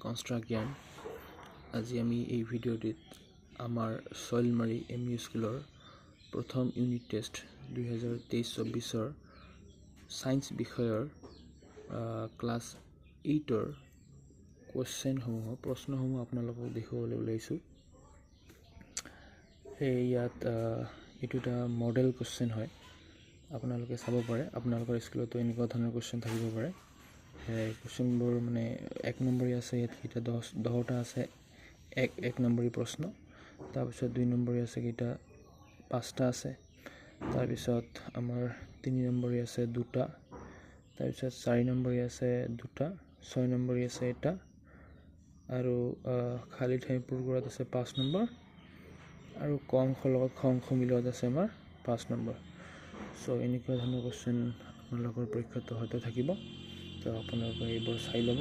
Construct জ্ঞান আজি আমি এই ভিডিঅ'টিত আমাৰ সইলমাৰী এমইউ স্কুলৰ প্ৰথম ইউনিট টেষ্ট 2023-24 সায়েন্স বিষয়ৰ ক্লাছ 8ৰ প্ৰশ্নসমূহ আপোনালোকক দেখুৱাবলৈ ওলাইছোঁ। ইয়াত এইটো এটা মডেল কোৱেশ্চন হয়, আপোনালোকে চাব পাৰে। আপোনালোকৰ স্কুলতো এনেকুৱা ধৰণৰ কোৱেশ্চন থাকিব পাৰে। কোৱেশ্চনবোৰ মানে 1 নম্বৰী আছে, ইয়াত কেইটা 10টা আছে এক নম্বৰী প্ৰশ্ন। তাৰপিছত 2 নম্বৰী আছে কেইটা 5টা আছে। তাৰপিছত আমাৰ 3 নম্বৰী আছে 2টা। তাৰপিছত 4 নম্বৰী আছে 2টা, 6 নম্বৰী আছে 1টা, আৰু খালী ঠাই পূৰ কৰাত আছে 5 নম্বৰ, আৰু ক অংশৰ লগত খ অংশ মিলোৱাত আছে আমাৰ 5 নম্বৰ। চ' এনেকুৱা ধৰণৰ কোৱেশ্চন আপোনালোকৰ পৰীক্ষাটো হয়তো থাকিব, তো আপোনালোকে এইবোৰ চাই ল'ব।